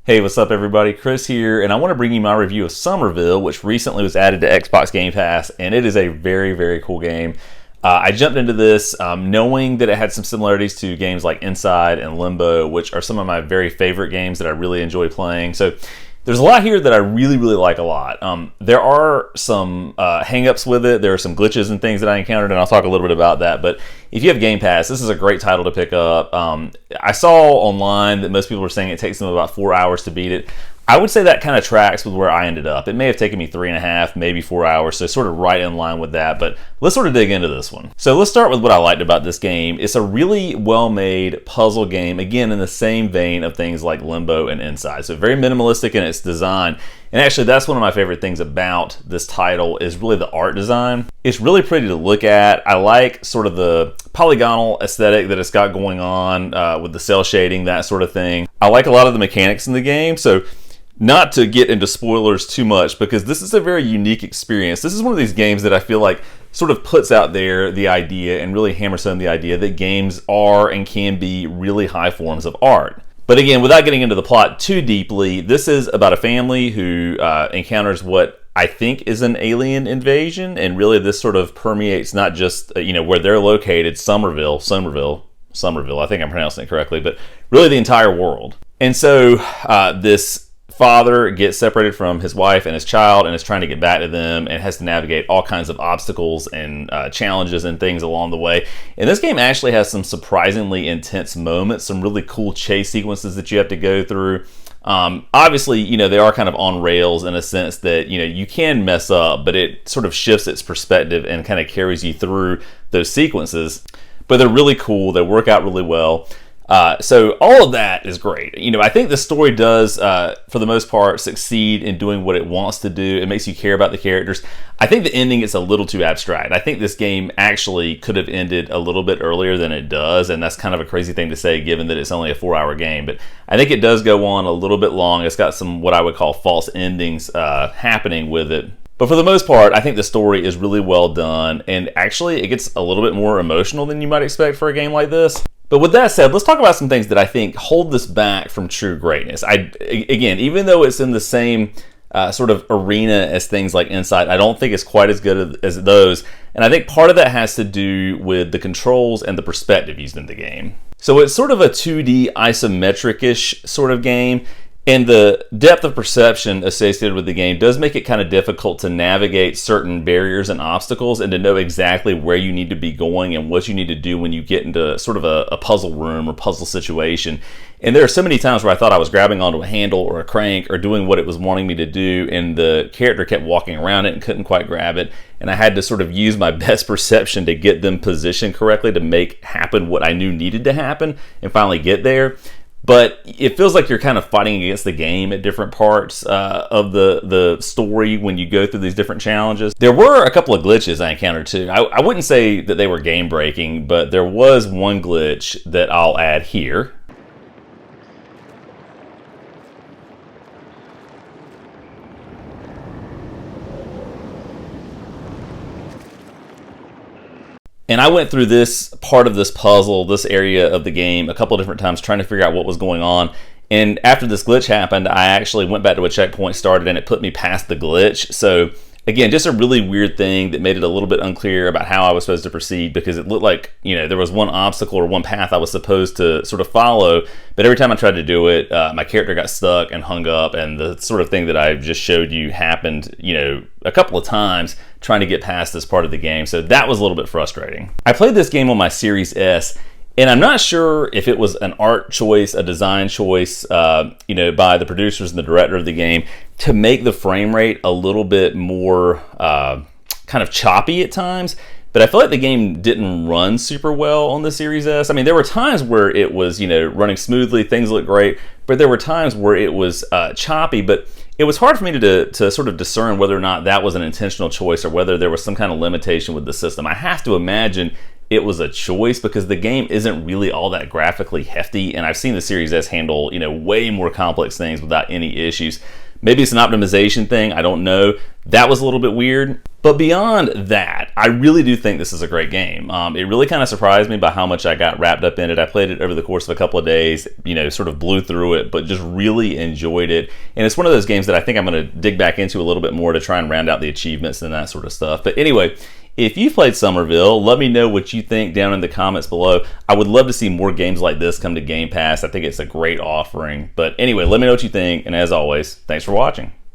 Hey, what's up everybody? Chris here, and I want to bring you my review of Somerville, which recently was added to Xbox Game Pass, and it is a very, very cool game. I jumped into this knowing that it had some similarities to games like Inside and Limbo, which are some of my very favorite games that I really enjoy playing. So there's a lot here that I really, really like a lot. There are some hang-ups with it. There are some glitches and things that I encountered, and I'll talk a little bit about that. But if you have Game Pass, this is a great title to pick up. I saw online that most people are saying it takes them about 4 hours to beat it. I would say that kind of tracks with where I ended up. It may have taken me 3.5, maybe 4 hours, so sort of right in line with that, but let's sort of dig into this one. So let's start with what I liked about this game. It's a really well-made puzzle game, again, in the same vein of things like Limbo and Inside. So very minimalistic in its design, and actually that's one of my favorite things about this title is really the art design. It's really pretty to look at. I like sort of the polygonal aesthetic that it's got going on with the cell shading, that sort of thing. I like a lot of the mechanics in the game, so not to get into spoilers too much, because this is a very unique experience. This is one of these games that I feel like sort of puts out there the idea and really hammers home the idea that games are and can be really high forms of art. But again, without getting into the plot too deeply, this is about a family who encounters what I think is an alien invasion, and really this sort of permeates not just where they're located, Somerville, I think I'm pronouncing it correctly, but really the entire world. And so this father gets separated from his wife and his child and is trying to get back to them and has to navigate all kinds of obstacles and challenges and things along the way. And this game actually has some surprisingly intense moments, some really cool chase sequences that you have to go through. Obviously, they are kind of on rails in a sense that, you can mess up, but it sort of shifts its perspective and kind of carries you through those sequences. But they're really cool. They work out really well. So all of that is great. I think the story does, for the most part, succeed in doing what it wants to do. It makes you care about the characters. I think the ending is a little too abstract. I think this game actually could have ended a little bit earlier than it does, and that's kind of a crazy thing to say given that it's only a 4-hour game. But I think it does go on a little bit long. It's got some what I would call false endings happening with it. But for the most part, I think the story is really well done, and actually it gets a little bit more emotional than you might expect for a game like this. But with that said, let's talk about some things that I think hold this back from true greatness. Again, even though it's in the same sort of arena as things like Inside, I don't think it's quite as good as those. And I think part of that has to do with the controls and the perspective used in the game. So it's sort of a 2D isometric-ish sort of game. And the depth of perception associated with the game does make it kind of difficult to navigate certain barriers and obstacles and to know exactly where you need to be going and what you need to do when you get into sort of a puzzle room or puzzle situation. And there are so many times where I thought I was grabbing onto a handle or a crank or doing what it was wanting me to do, and the character kept walking around it and couldn't quite grab it. And I had to sort of use my best perception to get them positioned correctly to make happen what I knew needed to happen and finally get there. But it feels like you're kind of fighting against the game at different parts of the story when you go through these different challenges. There were a couple of glitches I encountered too. I wouldn't say that they were game breaking, but there was one glitch that I'll add here. And I went through this part of this puzzle, this area of the game, a couple of different times trying to figure out what was going on. And after this glitch happened, I actually went back to a checkpoint, started, and it put me past the glitch. So again, just a really weird thing that made it a little bit unclear about how I was supposed to proceed, because it looked like, there was one obstacle or one path I was supposed to sort of follow, but every time I tried to do it, my character got stuck and hung up, and the sort of thing that I just showed you happened, a couple of times trying to get past this part of the game. So that was a little bit frustrating. I played this game on my Series S, and I'm not sure if it was an art choice, a design choice, by the producers and the director of the game to make the frame rate a little bit more kind of choppy at times. But I feel like the game didn't run super well on the Series S. I mean, there were times where it was, running smoothly, things looked great, but there were times where it was choppy. But it was hard for me to sort of discern whether or not that was an intentional choice or whether there was some kind of limitation with the system. I have to imagine it was a choice because the game isn't really all that graphically hefty, and I've seen the Series S handle, way more complex things without any issues. Maybe it's an optimization thing, I don't know. That was a little bit weird. But beyond that, I really do think this is a great game. It really kind of surprised me by how much I got wrapped up in it. I played it over the course of a couple of days, sort of blew through it, but just really enjoyed it. And it's one of those games that I think I'm going to dig back into a little bit more to try and round out the achievements and that sort of stuff. But anyway, if you've played Somerville, let me know what you think down in the comments below. I would love to see more games like this come to Game Pass. I think it's a great offering. But anyway, let me know what you think. And as always, thanks for watching.